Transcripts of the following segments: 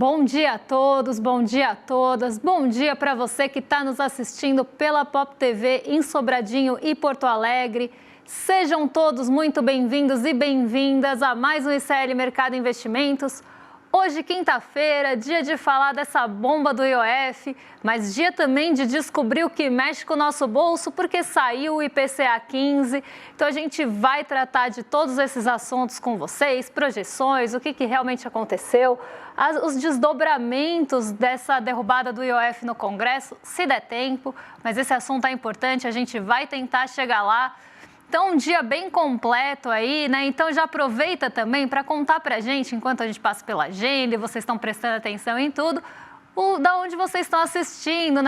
Bom dia a todos, bom dia a todas, bom dia para você que está nos assistindo pela Pop TV em Sobradinho e Porto Alegre. Sejam todos muito bem-vindos e bem-vindas a mais um ICL Mercado Investimentos. Hoje, quinta-feira, dia de falar dessa bomba do IOF, mas dia também de descobrir o que mexe com o nosso bolso, porque saiu o IPCA 15. Então, a gente vai tratar de todos esses assuntos com vocês, projeções, o que realmente aconteceu, os desdobramentos dessa derrubada do IOF no Congresso, se der tempo, mas esse assunto é importante, a gente vai tentar chegar lá. Então, um dia bem completo aí, né? Então, já aproveita também para contar para a gente, enquanto a gente passa pela agenda e vocês estão prestando atenção em tudo, da onde vocês estão assistindo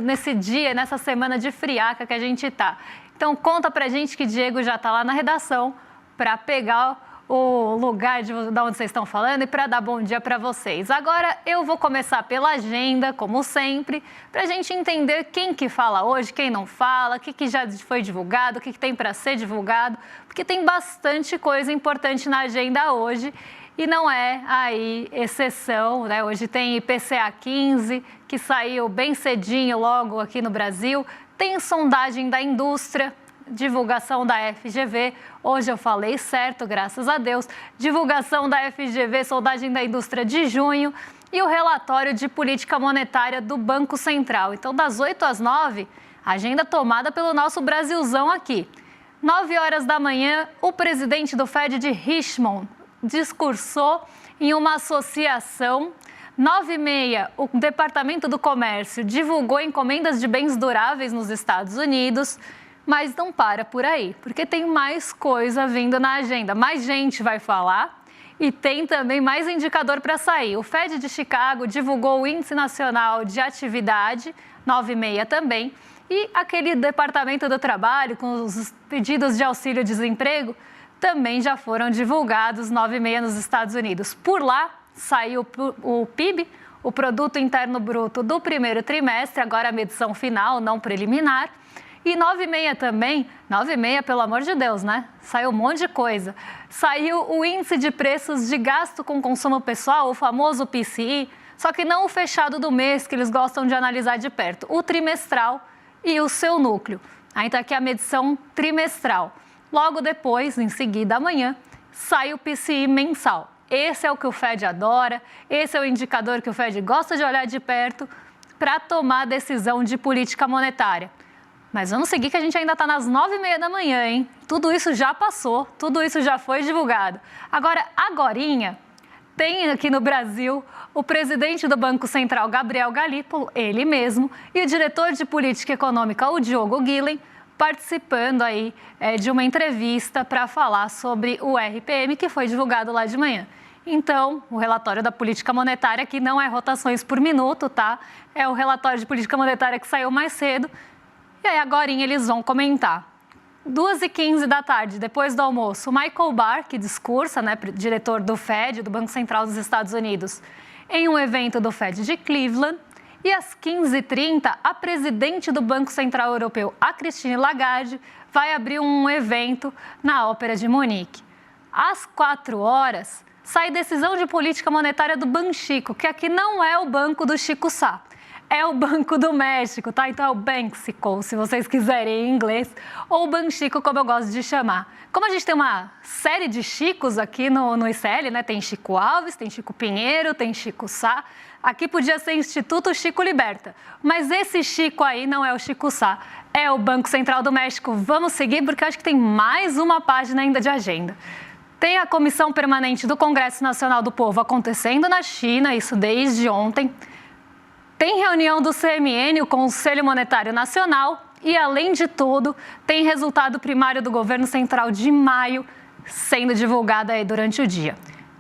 nesse dia, nessa semana de friaca que a gente está. Então, conta para a gente que Diego já está lá na redação para pegar o lugar de onde vocês estão falando e para dar bom dia para vocês. Agora eu vou começar pela agenda, como sempre, para a gente entender quem que fala hoje, quem não fala, o que já foi divulgado, o que tem para ser divulgado, porque tem bastante coisa importante na agenda hoje e não é aí exceção, né? Hoje tem IPCA 15, que saiu bem cedinho logo aqui no Brasil, tem sondagem da indústria, divulgação da FGV, hoje eu falei certo, graças a Deus, divulgação da FGV, sondagem da indústria de junho e o relatório de política monetária do Banco Central. Então, das 8 às 9, agenda tomada pelo nosso Brasilzão aqui. 9 horas da manhã, o presidente do Fed de Richmond discursou em uma associação. 9h30, o Departamento do Comércio divulgou encomendas de bens duráveis nos Estados Unidos. Mas não para por aí, porque tem mais coisa vindo na agenda. Mais gente vai falar e tem também mais indicador para sair. O Fed de Chicago divulgou o Índice Nacional de Atividade, 9h30 também. E aquele Departamento do Trabalho, com os pedidos de auxílio-desemprego, também já foram divulgados, 9h30 nos Estados Unidos. Por lá, saiu o PIB, o Produto Interno Bruto do primeiro trimestre, agora a medição final, não preliminar. E 9h30 também, 9h30, pelo amor de Deus, né? Saiu um monte de coisa. Saiu o índice de preços de gasto com consumo pessoal, o famoso PCI, só que não o fechado do mês, que eles gostam de analisar de perto, o trimestral e o seu núcleo. Aí está aqui a medição trimestral. Logo depois, em seguida, amanhã, sai o PCI mensal. Esse é o que o Fed adora, esse é o indicador que o Fed gosta de olhar de perto para tomar decisão de política monetária. Mas vamos seguir que a gente ainda está nas 9h30 da manhã, hein? Tudo isso já passou, tudo isso já foi divulgado. Agora, agorinha, tem aqui no Brasil o presidente do Banco Central, Gabriel Galípolo, ele mesmo, e o diretor de política econômica, o Diogo Guilhem, participando aí de uma entrevista para falar sobre o RPM, que foi divulgado lá de manhã. Então, o relatório da política monetária, que não é rotações por minuto, tá? É o relatório de política monetária que saiu mais cedo. E aí, agorinha, eles vão comentar. 2h15 da tarde, depois do almoço, o Michael Barr, que discursa, né, diretor do Fed, do Banco Central dos Estados Unidos, em um evento do Fed de Cleveland. E às 15h30, a presidente do Banco Central Europeu, a Christine Lagarde, vai abrir um evento na Ópera de Munique. Às 4h, sai decisão de política monetária do Banxico, que aqui não é o banco do Chico Sá. É o Banco do México, tá? Então é o Banxico, se vocês quiserem em inglês, ou Banxico, como eu gosto de chamar. Como a gente tem uma série de Chicos aqui no ICL, né? Tem Chico Alves, tem Chico Pinheiro, tem Chico Sá. Aqui podia ser Instituto Chico Liberta, mas esse Chico aí não é o Chico Sá, é o Banco Central do México. Vamos seguir, porque eu acho que tem mais uma página ainda de agenda. Tem a Comissão Permanente do Congresso Nacional do Povo acontecendo na China, isso desde ontem. Tem reunião do CMN, o Conselho Monetário Nacional, e, além de tudo, tem resultado primário do governo central de maio sendo divulgado aí durante o dia.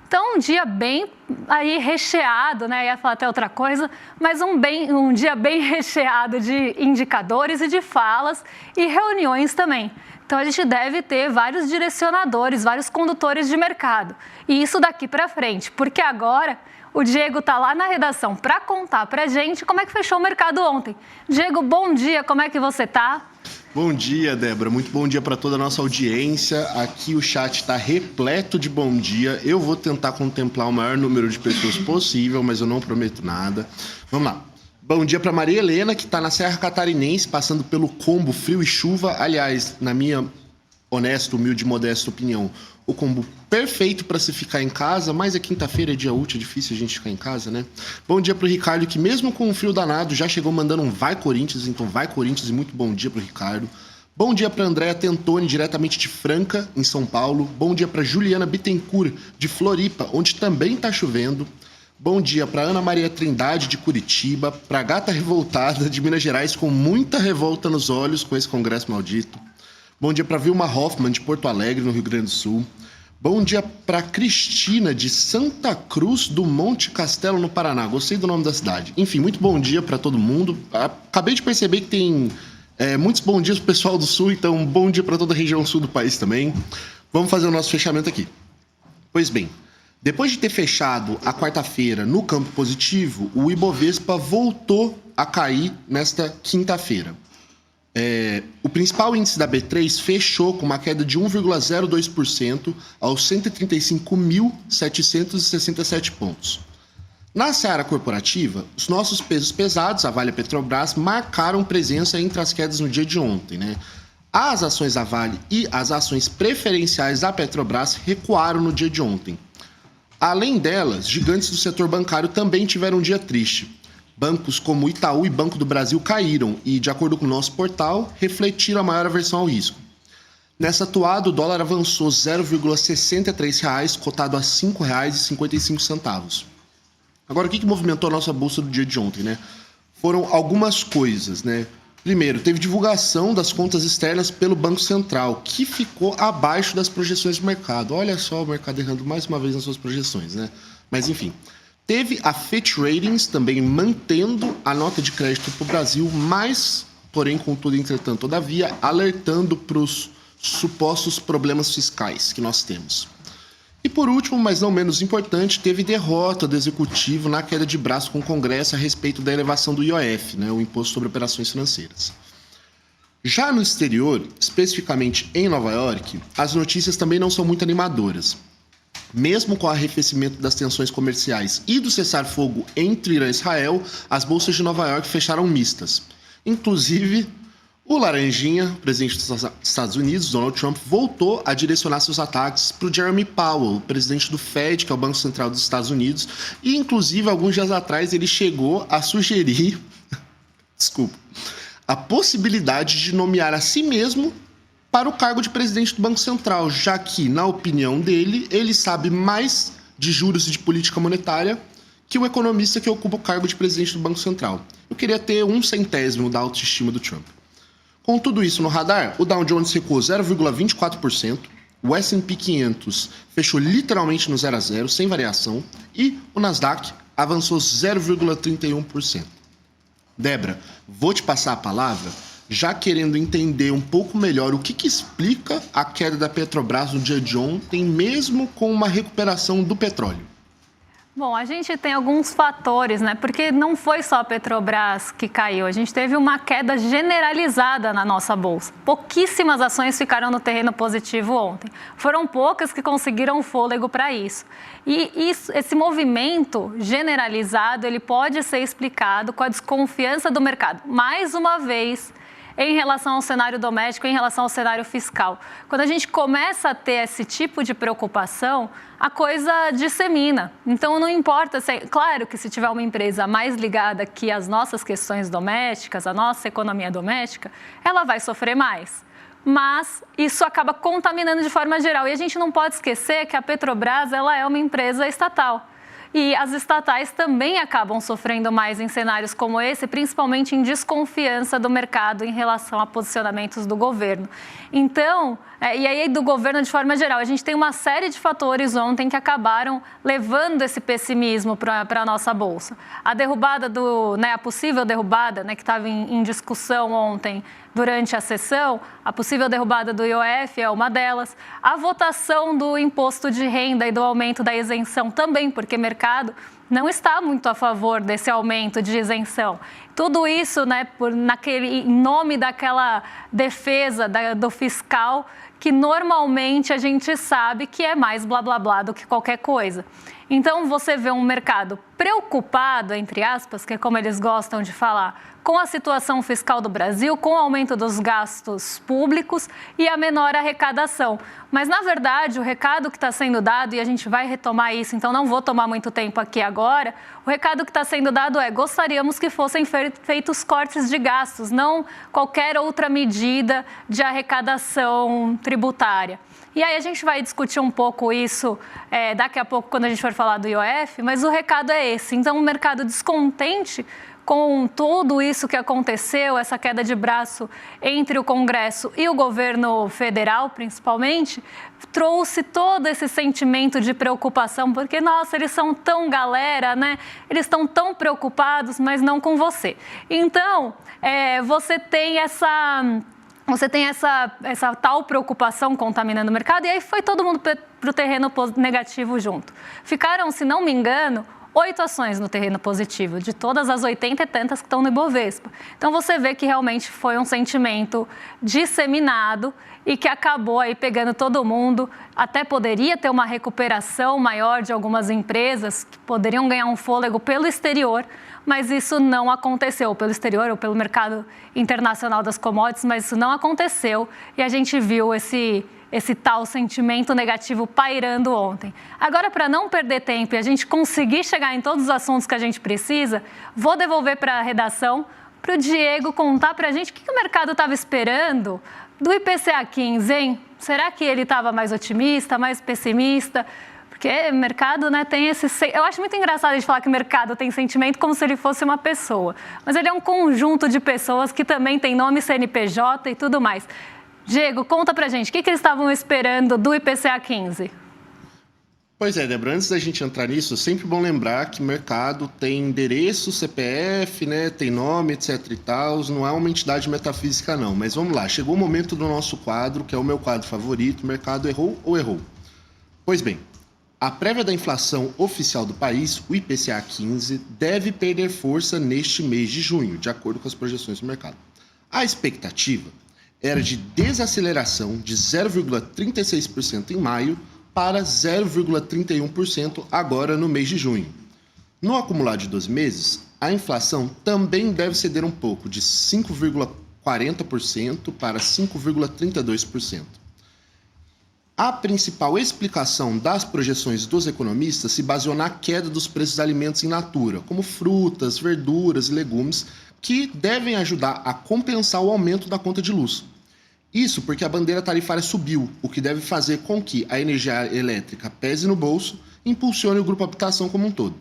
Então, um dia bem aí recheado, né? Ia falar até outra coisa, mas um dia bem recheado de indicadores e de falas e reuniões também. Então, a gente deve ter vários direcionadores, vários condutores de mercado. E isso daqui para frente, porque agora o Diego está lá na redação para contar para a gente como é que fechou o mercado ontem. Diego, bom dia, como é que você está? Bom dia, Débora. Muito bom dia para toda a nossa audiência. Aqui o chat está repleto de bom dia. Eu vou tentar contemplar o maior número de pessoas possível, mas eu não prometo nada. Vamos lá. Bom dia para Maria Helena, que está na Serra Catarinense, passando pelo combo frio e chuva. Aliás, na minha honesta, humilde e modesta opinião, o combo perfeito para se ficar em casa, mas é quinta-feira, é dia útil, é difícil a gente ficar em casa, né? Bom dia pro Ricardo, que mesmo com um frio danado, já chegou mandando um vai Corinthians, então vai Corinthians e muito bom dia pro Ricardo. Bom dia pra Andréa Tentoni, diretamente de Franca, em São Paulo. Bom dia pra Juliana Bittencourt, de Floripa, onde também tá chovendo. Bom dia pra Ana Maria Trindade, de Curitiba, pra Gata Revoltada, de Minas Gerais, com muita revolta nos olhos com esse congresso maldito. Bom dia para Vilma Hoffman, de Porto Alegre, no Rio Grande do Sul. Bom dia para Cristina, de Santa Cruz do Monte Castelo, no Paraná. Gostei do nome da cidade. Enfim, muito bom dia para todo mundo. Acabei de perceber que tem muitos bons dias pro pessoal do Sul, então bom dia para toda a região sul do país também. Vamos fazer o nosso fechamento aqui. Pois bem, depois de ter fechado a quarta-feira no campo positivo, o Ibovespa voltou a cair nesta quinta-feira. O principal índice da B3 fechou com uma queda de 1,02% aos 135.767 pontos. Na seara corporativa, os nossos pesos pesados, a Vale e a Petrobras, marcaram presença entre as quedas no dia de ontem, né? As ações da Vale e as ações preferenciais da Petrobras recuaram no dia de ontem. Além delas, gigantes do setor bancário também tiveram um dia triste. Bancos como Itaú e Banco do Brasil caíram e, de acordo com o nosso portal, refletiram a maior aversão ao risco. Nessa atuada, o dólar avançou R$ 0,63, cotado a R$ 5,55. Agora, o que movimentou a nossa bolsa do dia de ontem, né? Foram algumas coisas, né? Primeiro, teve divulgação das contas externas pelo Banco Central, que ficou abaixo das projeções do mercado. Olha só o mercado errando mais uma vez nas suas projeções, né? Mas, enfim... Teve a Fitch Ratings também mantendo a nota de crédito para o Brasil, mas, porém, contudo, entretanto, todavia, alertando para os supostos problemas fiscais que nós temos. E por último, mas não menos importante, teve derrota do Executivo na queda de braço com o Congresso a respeito da elevação do IOF, né, o Imposto sobre Operações Financeiras. Já no exterior, especificamente em Nova York, as notícias também não são muito animadoras. Mesmo com o arrefecimento das tensões comerciais e do cessar-fogo entre Irã e Israel, as bolsas de Nova York fecharam mistas. Inclusive, o Laranjinha, presidente dos Estados Unidos, Donald Trump, voltou a direcionar seus ataques para o Jeremy Powell, presidente do Fed, que é o Banco Central dos Estados Unidos, e inclusive, alguns dias atrás, ele chegou a sugerir a possibilidade de nomear a si mesmo para o cargo de presidente do Banco Central, já que, na opinião dele, ele sabe mais de juros e de política monetária que o economista que ocupa o cargo de presidente do Banco Central. Eu queria ter 1/100º da autoestima do Trump. Com tudo isso no radar, o Dow Jones recuou 0,24%, o S&P 500 fechou literalmente no 0 a 0, sem variação, e o Nasdaq avançou 0,31%. Débora, vou te passar a palavra, já querendo entender um pouco melhor o que explica a queda da Petrobras no dia de ontem, mesmo com uma recuperação do petróleo. Bom, a gente tem alguns fatores, né? Porque não foi só a Petrobras que caiu, a gente teve uma queda generalizada na nossa bolsa. Pouquíssimas ações ficaram no terreno positivo ontem. Foram poucas que conseguiram fôlego para isso. E esse movimento generalizado, ele pode ser explicado com a desconfiança do mercado. Mais uma vez, em relação ao cenário doméstico, em relação ao cenário fiscal. Quando a gente começa a ter esse tipo de preocupação, a coisa dissemina. Então, não importa, claro que se tiver uma empresa mais ligada aqui às nossas questões domésticas, à nossa economia doméstica, ela vai sofrer mais. Mas isso acaba contaminando de forma geral. E a gente não pode esquecer que a Petrobras ela é uma empresa estatal. E as estatais também acabam sofrendo mais em cenários como esse, principalmente em desconfiança do mercado em relação a posicionamentos do governo. Então, e aí do governo de forma geral, a gente tem uma série de fatores ontem que acabaram levando esse pessimismo para a nossa Bolsa. A derrubada a possível derrubada, que estava em discussão ontem, durante a sessão, a possível derrubada do IOF é uma delas, a votação do imposto de renda e do aumento da isenção também, porque o mercado não está muito a favor desse aumento de isenção. Tudo isso, né, em nome daquela defesa do fiscal, que normalmente a gente sabe que é mais blá blá blá do que qualquer coisa. Então você vê um mercado preocupado, entre aspas, que é como eles gostam de falar, com a situação fiscal do Brasil, com o aumento dos gastos públicos e a menor arrecadação. Mas, na verdade, o recado que está sendo dado, e a gente vai retomar isso, então não vou tomar muito tempo aqui agora, o recado que está sendo dado é: gostaríamos que fossem feitos cortes de gastos, não qualquer outra medida de arrecadação tributária. E aí a gente vai discutir um pouco isso daqui a pouco, quando a gente for falar do IOF, mas o recado é esse. Então, o mercado descontente com tudo isso que aconteceu, essa queda de braço entre o Congresso e o governo federal, principalmente, trouxe todo esse sentimento de preocupação, porque, nossa, eles são tão galera, né? Eles estão tão preocupados, mas não com você. Então, você tem essa tal preocupação contaminando o mercado, e aí foi todo mundo para o terreno negativo junto. Ficaram, se não me engano, 8 ações no terreno positivo, de todas as 80 e tantas que estão no Ibovespa. Então, você vê que realmente foi um sentimento disseminado e que acabou aí pegando todo mundo. Até poderia ter uma recuperação maior de algumas empresas que poderiam ganhar um fôlego pelo exterior, mas isso não aconteceu, pelo exterior ou pelo mercado internacional das commodities, mas isso não aconteceu e a gente viu esse tal sentimento negativo pairando ontem. Agora, para não perder tempo e a gente conseguir chegar em todos os assuntos que a gente precisa, vou devolver para a redação, para o Diego contar para a gente o que o mercado estava esperando do IPCA 15, hein? Será que ele estava mais otimista, mais pessimista? Porque o mercado, né, tem esse... Eu acho muito engraçado a gente falar que o mercado tem sentimento como se ele fosse uma pessoa. Mas ele é um conjunto de pessoas que também tem nome, CNPJ e tudo mais. Diego, conta pra gente, o que eles estavam esperando do IPCA 15? Pois é, Débora, antes da gente entrar nisso, é sempre bom lembrar que o mercado tem endereço, CPF, né, tem nome, etc e tal, não é uma entidade metafísica não, mas vamos lá, chegou o momento do nosso quadro, que é o meu quadro favorito, o mercado errou ou errou? Pois bem, a prévia da inflação oficial do país, o IPCA 15, deve perder força neste mês de junho, de acordo com as projeções do mercado. A expectativa era de desaceleração de 0,36% em maio para 0,31% agora no mês de junho. No acumulado de 12 meses, a inflação também deve ceder um pouco, de 5,40% para 5,32%. A principal explicação das projeções dos economistas se baseou na queda dos preços de alimentos in natura, como frutas, verduras e legumes, que devem ajudar a compensar o aumento da conta de luz. Isso porque a bandeira tarifária subiu, o que deve fazer com que a energia elétrica pese no bolso e impulsione o grupo habitação como um todo.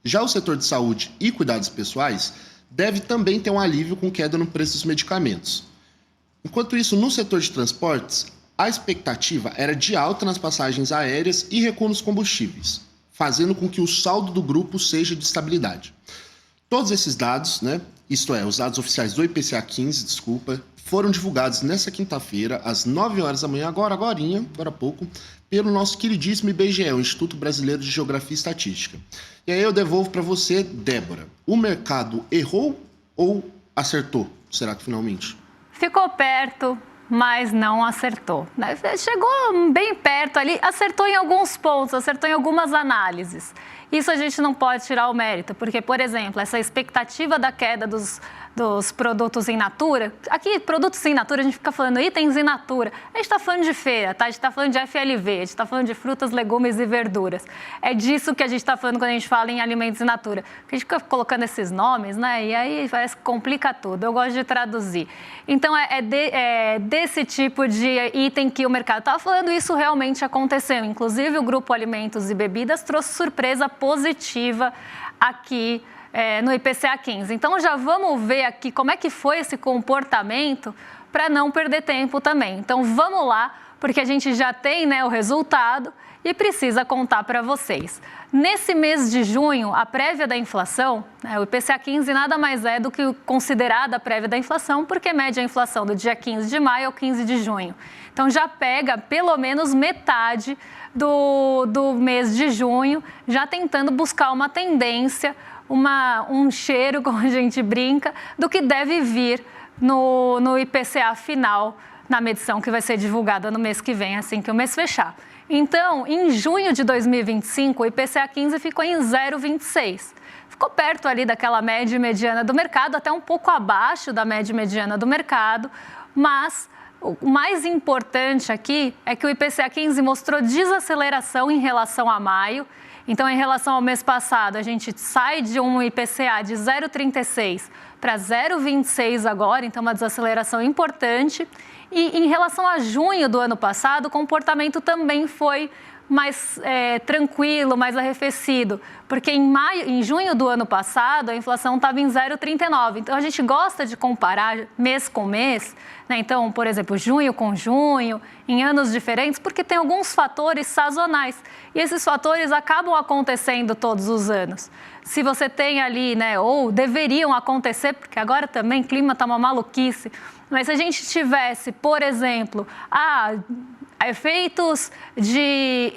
Já o setor de saúde e cuidados pessoais deve também ter um alívio com queda no preço dos medicamentos. Enquanto isso, no setor de transportes, a expectativa era de alta nas passagens aéreas e recuo nos combustíveis, fazendo com que o saldo do grupo seja de estabilidade. Todos esses dados, né, isto é, os dados oficiais do IPCA 15, foram divulgados nesta quinta-feira, às 9 horas da manhã, agora há pouco, pelo nosso queridíssimo IBGE, o Instituto Brasileiro de Geografia e Estatística. E aí eu devolvo para você, Débora. O mercado errou ou acertou? Será que finalmente? Ficou perto, mas não acertou. Chegou bem perto ali, acertou em alguns pontos, acertou em algumas análises. Isso a gente não pode tirar o mérito, porque, por exemplo, essa expectativa da queda dos produtos in natura, aqui, produtos in natura, a gente fica falando itens in natura, a gente está falando de feira, tá? A gente está falando de FLV, a gente está falando de frutas, legumes e verduras. É disso que a gente está falando quando a gente fala em alimentos in natura. Porque a gente fica colocando esses nomes, né? E aí parece que complica tudo. Eu gosto de traduzir. Então, é desse tipo de item que o mercado estava falando, isso realmente aconteceu. Inclusive, o Grupo Alimentos e Bebidas trouxe surpresa positiva aqui no IPCA 15. Então, já vamos ver aqui como é que foi esse comportamento para não perder tempo também. Então, vamos lá porque a gente já tem, né, o resultado e precisa contar para vocês. Nesse mês de junho, a prévia da inflação, o IPCA 15 nada mais é do que considerada a prévia da inflação, porque mede a inflação do dia 15 de maio ao 15 de junho. Então já pega pelo menos metade do mês de junho, já tentando buscar uma tendência, um cheiro, como a gente brinca, do que deve vir no IPCA final, na medição que vai ser divulgada no mês que vem, assim que o mês fechar. Então, em junho de 2025, o IPCA 15 ficou em 0,26. Ficou perto ali daquela média mediana do mercado, até um pouco abaixo da média mediana do mercado, mas o mais importante aqui é que o IPCA 15 mostrou desaceleração em relação a maio. Então, em relação ao mês passado, a gente sai de um IPCA de 0,36 para 0,26 agora, então uma desaceleração importante. E em relação a junho do ano passado, o comportamento também foi mais tranquilo, mais arrefecido, porque em junho do ano passado a inflação estava em 0,39. Então a gente gosta de comparar mês com mês, né? Então, por exemplo, junho com junho, em anos diferentes, porque tem alguns fatores sazonais e esses fatores acabam acontecendo todos os anos. Se você tem ali, né, ou deveriam acontecer, porque agora também o clima está uma maluquice, mas se a gente tivesse, por exemplo, efeitos de,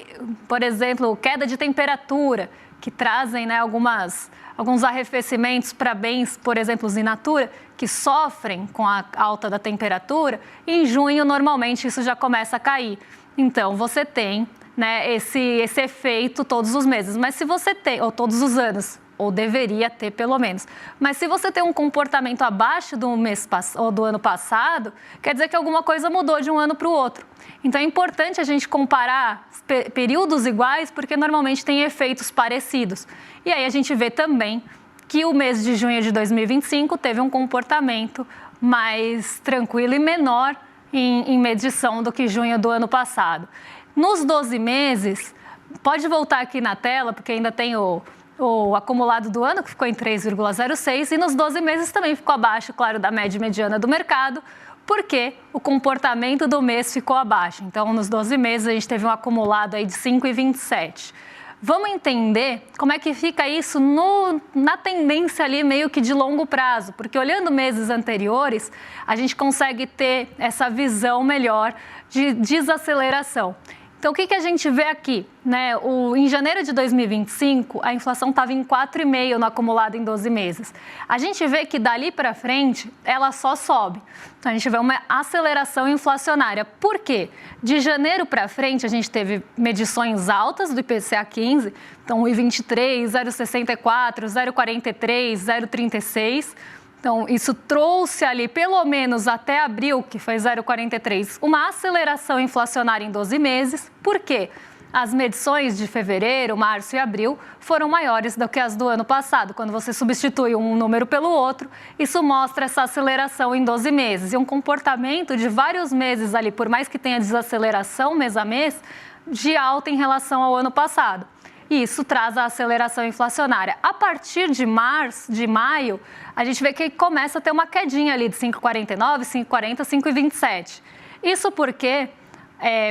por exemplo, queda de temperatura, que trazem, né, alguns arrefecimentos para bens, por exemplo, os in natura, que sofrem com a alta da temperatura, em junho, normalmente, isso já começa a cair. Então, você tem, né, esse efeito todos os meses. Mas se você tem, ou todos os anos, ou deveria ter pelo menos. Mas se você tem um comportamento abaixo do mês ou do ano passado, quer dizer que alguma coisa mudou de um ano para o outro. Então é importante a gente comparar períodos iguais, porque normalmente tem efeitos parecidos. E aí a gente vê também que o mês de junho de 2025 teve um comportamento mais tranquilo e menor em medição do que junho do ano passado. Nos 12 meses, pode voltar aqui na tela, porque ainda tem o acumulado do ano, que ficou em 3,06, e nos 12 meses também ficou abaixo, claro, da média mediana do mercado, porque o comportamento do mês ficou abaixo. Então, nos 12 meses, a gente teve um acumulado aí de 5,27. Vamos entender como é que fica isso na tendência ali meio que de longo prazo, porque olhando meses anteriores, a gente consegue ter essa visão melhor de desaceleração. Então, o que a gente vê aqui? Né? Em janeiro de 2025, a inflação estava em 4,5% no acumulado em 12 meses. A gente vê que dali para frente, ela só sobe. Então, a gente vê uma aceleração inflacionária. Por quê? De janeiro para frente, a gente teve medições altas do IPCA 15, então 1,23, 0,64, 0,43, 0,36. Então, isso trouxe ali, pelo menos até abril, que foi 0,43, uma aceleração inflacionária em 12 meses. Por quê? As medições de fevereiro, março e abril foram maiores do que as do ano passado. Quando você substitui um número pelo outro, isso mostra essa aceleração em 12 meses. E um comportamento de vários meses ali, por mais que tenha desaceleração mês a mês, de alta em relação ao ano passado. E isso traz a aceleração inflacionária. A partir de maio, a gente vê que começa a ter uma quedinha ali de 5,49, 5,40, 5,27. Isso porque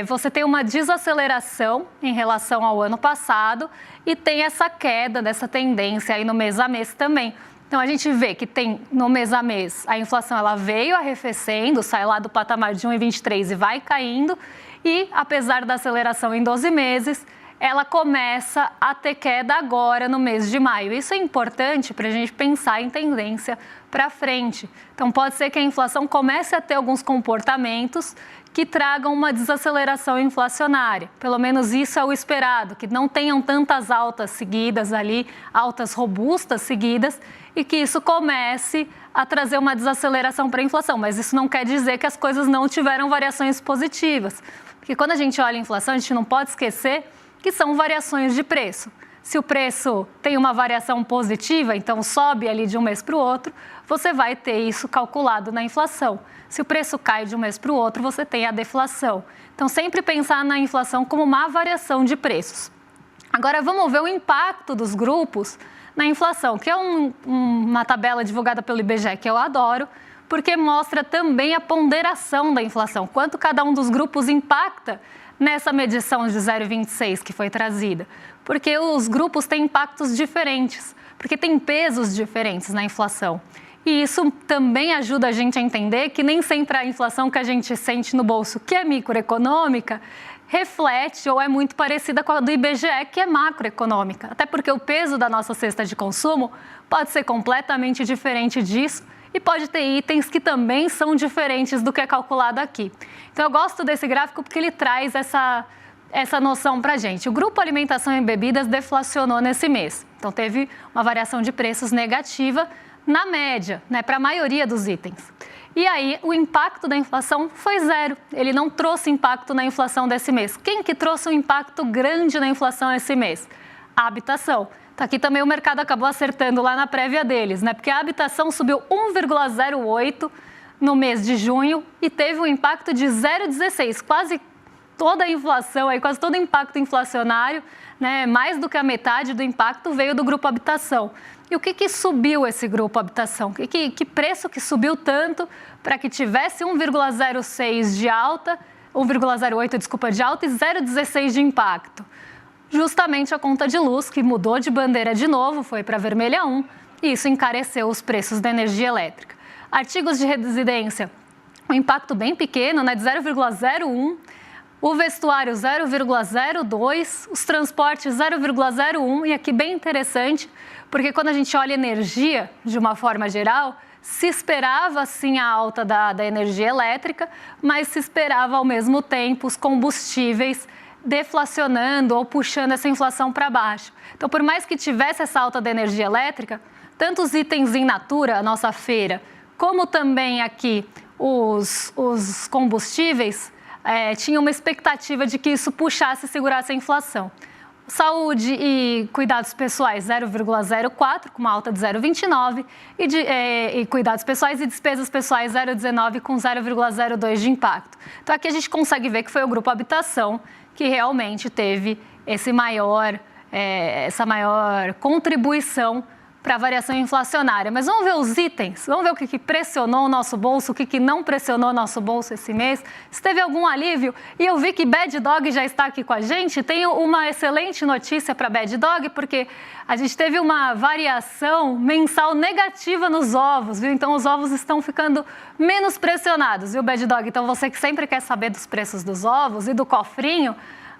você tem uma desaceleração em relação ao ano passado e tem essa queda dessa tendência aí no mês a mês também. Então, a gente vê que tem no mês a mês a inflação ela veio arrefecendo, sai lá do patamar de 1,23 e vai caindo. E, apesar da aceleração em 12 meses, ela começa a ter queda agora no mês de maio. Isso é importante para a gente pensar em tendência para frente. Então, pode ser que a inflação comece a ter alguns comportamentos que tragam uma desaceleração inflacionária. Pelo menos isso é o esperado, que não tenham tantas altas seguidas ali, altas robustas seguidas, e que isso comece a trazer uma desaceleração para a inflação. Mas isso não quer dizer que as coisas não tiveram variações positivas. Porque quando a gente olha a inflação, a gente não pode esquecer que são variações de preço. Se o preço tem uma variação positiva, então sobe ali de um mês para o outro, você vai ter isso calculado na inflação. Se o preço cai de um mês para o outro, você tem a deflação. Então, sempre pensar na inflação como uma variação de preços. Agora, vamos ver o impacto dos grupos na inflação, que é uma tabela divulgada pelo IBGE que eu adoro, porque mostra também a ponderação da inflação, quanto cada um dos grupos impacta nessa medição de 0,26 que foi trazida. Porque os grupos têm impactos diferentes, porque têm pesos diferentes na inflação. E isso também ajuda a gente a entender que nem sempre a inflação que a gente sente no bolso, que é microeconômica, reflete ou é muito parecida com a do IBGE, que é macroeconômica. Até porque o peso da nossa cesta de consumo pode ser completamente diferente disso e pode ter itens que também são diferentes do que é calculado aqui. Então, eu gosto desse gráfico porque ele traz essa noção para a gente. O grupo alimentação e bebidas deflacionou nesse mês. Então, teve uma variação de preços negativa na média, né, para a maioria dos itens. E aí, o impacto da inflação foi zero. Ele não trouxe impacto na inflação desse mês. Quem que trouxe um impacto grande na inflação esse mês? A habitação. Então, aqui também o mercado acabou acertando lá na prévia deles, né? Porque a habitação subiu 1,08 no mês de junho e teve um impacto de 0,16. Quase toda a inflação, quase todo o impacto inflacionário, né? Mais do que a metade do impacto veio do grupo habitação. E o que subiu esse grupo habitação? Que preço que subiu tanto para que tivesse 1,06 de alta, 1,08, desculpa, de alta e 0,16 de impacto? Justamente a conta de luz, que mudou de bandeira de novo, foi para vermelha 1, e isso encareceu os preços da energia elétrica. Artigos de residência, um impacto bem pequeno, né, de 0,01, o vestuário 0,02, os transportes 0,01, e aqui bem interessante, porque quando a gente olha energia de uma forma geral, se esperava sim a alta da energia elétrica, mas se esperava ao mesmo tempo os combustíveis deflacionando ou puxando essa inflação para baixo. Então, por mais que tivesse essa alta da energia elétrica, tanto os itens in natura, a nossa feira, como também aqui os combustíveis, tinha uma expectativa de que isso puxasse e segurasse a inflação. Saúde e cuidados pessoais 0,04, com uma alta de 0,29, e cuidados pessoais e despesas pessoais 0,19, com 0,02 de impacto. Então, aqui a gente consegue ver que foi o grupo habitação que realmente teve essa maior contribuição para a variação inflacionária. Mas vamos ver os itens, vamos ver o que pressionou o nosso bolso, o que não pressionou o nosso bolso esse mês, se teve algum alívio. E eu vi que Bad Dog já está aqui com a gente. Tenho uma excelente notícia para Bad Dog, porque a gente teve uma variação mensal negativa nos ovos, viu? Então, os ovos estão ficando menos pressionados, viu, Bad Dog? Então, você que sempre quer saber dos preços dos ovos e do cofrinho,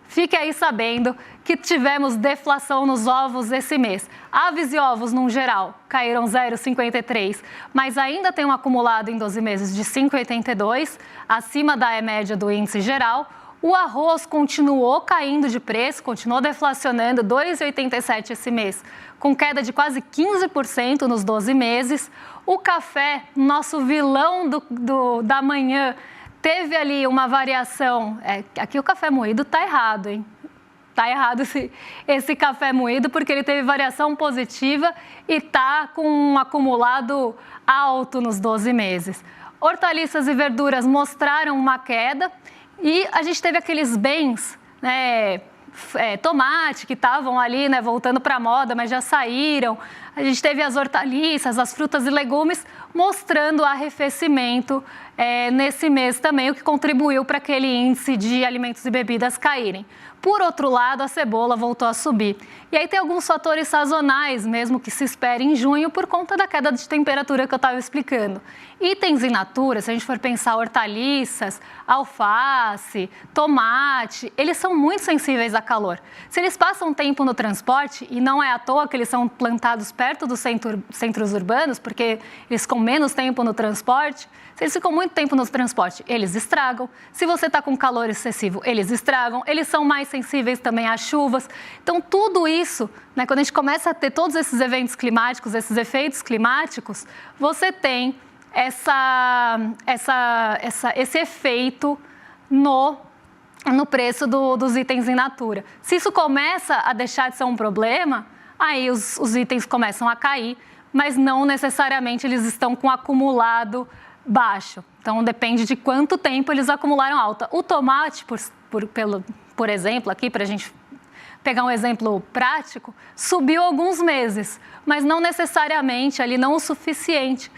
fique aí sabendo que tivemos deflação nos ovos esse mês. Aves e ovos, no geral, caíram 0,53, mas ainda tem um acumulado em 12 meses de 5,82, acima da média do índice geral. O arroz continuou caindo de preço, continuou deflacionando 2,87 esse mês, com queda de quase 15% nos 12 meses. O café, nosso vilão da manhã, teve ali uma variação. Aqui o café moído está errado, hein? Está errado esse café moído, porque ele teve variação positiva e está com um acumulado alto nos 12 meses. Hortaliças e verduras mostraram uma queda e a gente teve aqueles bens, né? Tomate, que estavam ali, né, voltando para a moda, mas já saíram. A gente teve as hortaliças, as frutas e legumes mostrando arrefecimento nesse mês também, o que contribuiu para aquele índice de alimentos e bebidas caírem. Por outro lado, a cebola voltou a subir. E aí tem alguns fatores sazonais mesmo que se espera em junho por conta da queda de temperatura que eu estava explicando. Itens in natura, se a gente for pensar hortaliças, alface, tomate, eles são muito sensíveis a calor. Se eles passam tempo no transporte, e não é à toa que eles são plantados perto dos centros urbanos, porque eles ficam menos tempo no transporte, se eles ficam muito tempo no transporte, eles estragam. Se você está com calor excessivo, eles estragam. Eles são mais sensíveis também às chuvas. Então, tudo isso, né, quando a gente começa a ter todos esses eventos climáticos, esses efeitos climáticos, você tem esse efeito no preço dos itens in natura. Se isso começa a deixar de ser um problema, aí os itens começam a cair, mas não necessariamente eles estão com acumulado baixo. Então, depende de quanto tempo eles acumularam alta. O tomate, por exemplo, aqui para a gente pegar um exemplo prático, subiu alguns meses, mas não necessariamente ali, não o suficiente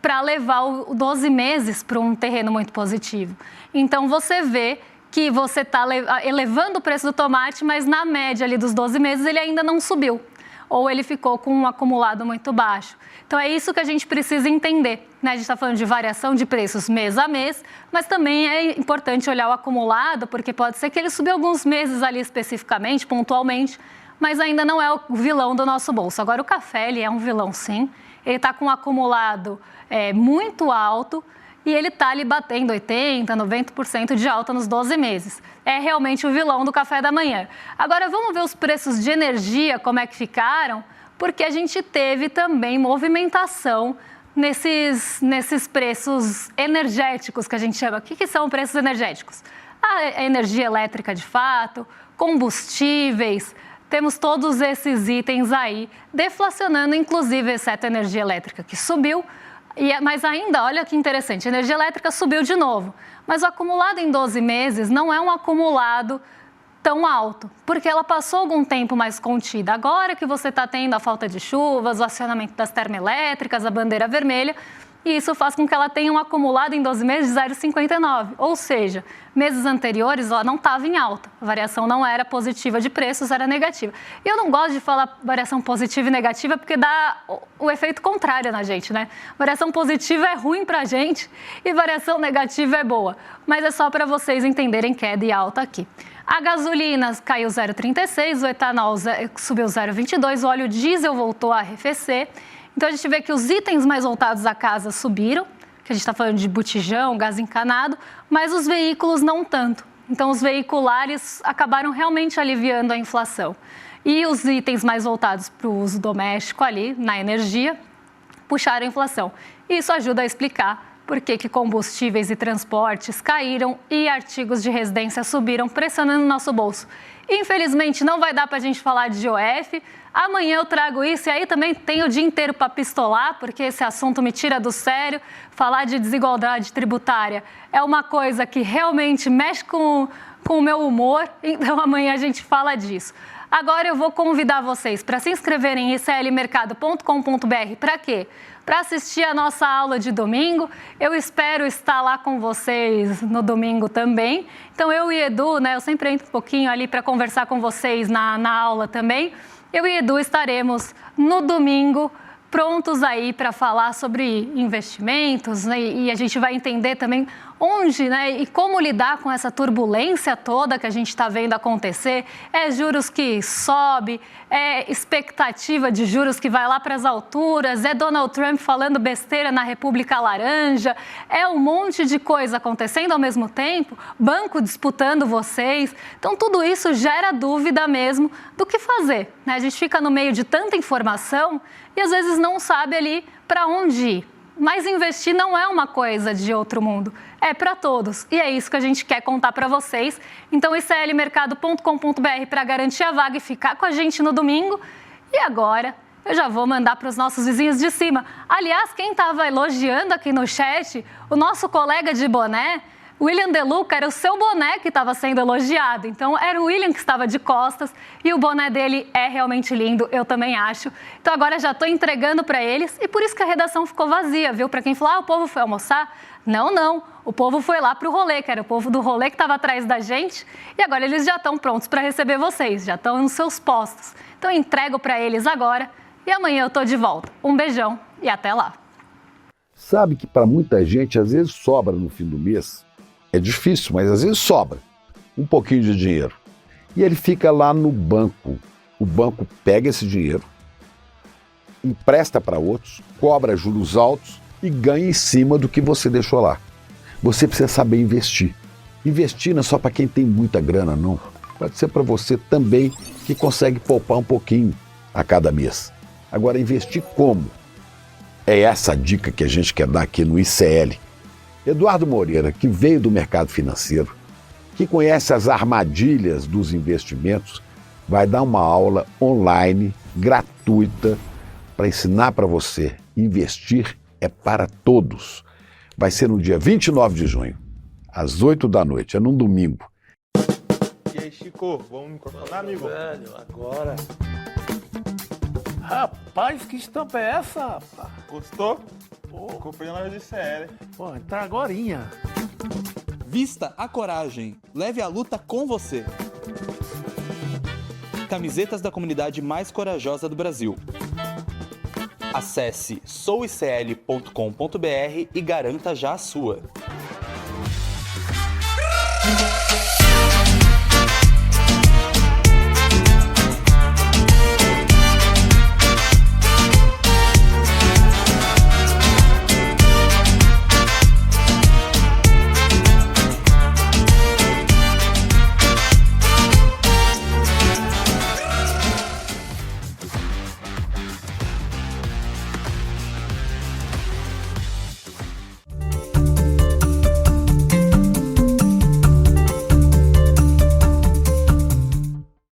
para levar o 12 meses para um terreno muito positivo. Então, você vê que você está elevando o preço do tomate, mas na média ali dos 12 meses ele ainda não subiu, ou ele ficou com um acumulado muito baixo. Então, é isso que a gente precisa entender, né? A gente está falando de variação de preços mês a mês, mas também é importante olhar o acumulado, porque pode ser que ele subiu alguns meses ali especificamente, pontualmente, mas ainda não é o vilão do nosso bolso. Agora, o café, ele é um vilão, sim. Ele está com um acumulado muito alto e ele está ali batendo 80%, 90% de alta nos 12 meses. É realmente o vilão do café da manhã. Agora, vamos ver os preços de energia, como é que ficaram, porque a gente teve também movimentação nesses preços energéticos que a gente chama. O que são preços energéticos? A energia elétrica de fato, combustíveis, temos todos esses itens aí deflacionando, inclusive, exceto a energia elétrica, que subiu. Mas ainda, olha que interessante, a energia elétrica subiu de novo. Mas o acumulado em 12 meses não é um acumulado tão alto, porque ela passou algum tempo mais contida. Agora que você está tendo a falta de chuvas, o acionamento das termoelétricas, a bandeira vermelha, e isso faz com que ela tenha um acumulado em 12 meses de 0,59. Ou seja, meses anteriores ela não estava em alta. A variação não era positiva de preços, era negativa. E eu não gosto de falar variação positiva e negativa porque dá o efeito contrário na gente, né? Variação positiva é ruim para a gente e variação negativa é boa. Mas é só para vocês entenderem queda e alta aqui. A gasolina caiu 0,36, o etanol subiu 0,22, o óleo diesel voltou a arrefecer. Então, a gente vê que os itens mais voltados à casa subiram, que a gente está falando de botijão, gás encanado, mas os veículos não tanto. Então, os veiculares acabaram realmente aliviando a inflação. E os itens mais voltados para o uso doméstico ali, na energia, puxaram a inflação. Isso ajuda a explicar por que combustíveis e transportes caíram e artigos de residência subiram, pressionando o nosso bolso. Infelizmente, não vai dar para a gente falar de IOF. Amanhã eu trago isso e aí também tem o dia inteiro para pistolar, porque esse assunto me tira do sério. Falar de desigualdade tributária é uma coisa que realmente mexe com o meu humor, então amanhã a gente fala disso. Agora eu vou convidar vocês para se inscreverem em iclmercado.com.br. Para quê? Para assistir a nossa aula de domingo. Eu espero estar lá com vocês no domingo também. Então eu e Edu, né, eu sempre entro um pouquinho ali para conversar com vocês na aula também. Eu e Edu estaremos no domingo prontos aí para falar sobre investimentos, né? E a gente vai entender também onde, né, e como lidar com essa turbulência toda que a gente está vendo acontecer. É juros que sobe, é expectativa de juros que vai lá para as alturas, é Donald Trump falando besteira na República Laranja, é um monte de coisa acontecendo ao mesmo tempo, banco disputando vocês. Então, tudo isso gera dúvida mesmo do que fazer, né? A gente fica no meio de tanta informação e às vezes não sabe ali para onde ir. Mas investir não é uma coisa de outro mundo, é para todos. E é isso que a gente quer contar para vocês. Então, iclmercado.com.br para garantir a vaga e ficar com a gente no domingo. E agora, eu já vou mandar para os nossos vizinhos de cima. Aliás, quem estava elogiando aqui no chat, o nosso colega de boné, William De Luca, era o seu boné que estava sendo elogiado. Então, era o William que estava de costas e o boné dele é realmente lindo, eu também acho. Então, agora já estou entregando para eles e por isso que a redação ficou vazia, viu? Para quem falou, o povo foi almoçar. Não. O povo foi lá para o rolê, que era o povo do rolê que estava atrás da gente. E agora eles já estão prontos para receber vocês, já estão nos seus postos. Então, eu entrego para eles agora e amanhã eu estou de volta. Um beijão e até lá. Sabe que para muita gente, às vezes sobra no fim do mês. É difícil, mas às vezes sobra um pouquinho de dinheiro. E ele fica lá no banco. O banco pega esse dinheiro, empresta para outros, cobra juros altos e ganha em cima do que você deixou lá. Você precisa saber investir. Investir não é só para quem tem muita grana, não. Pode ser para você também que consegue poupar um pouquinho a cada mês. Agora, investir como? É essa a dica que a gente quer dar aqui no ICL. Eduardo Moreira, que veio do mercado financeiro, que conhece as armadilhas dos investimentos, vai dar uma aula online, gratuita, para ensinar para você. Investir é para todos. Vai ser no dia 29 de junho, às 8 da noite, é num domingo. E aí, Chico, vamos microfonar, amigo? Velho, agora... Rapaz, que estampa é essa, rapaz? Gostou? Comprei na loja de CL. Pô, tá agorinha. Vista a coragem. Leve a luta com você. Camisetas da comunidade mais corajosa do Brasil. Acesse souicl.com.br e garanta já a sua.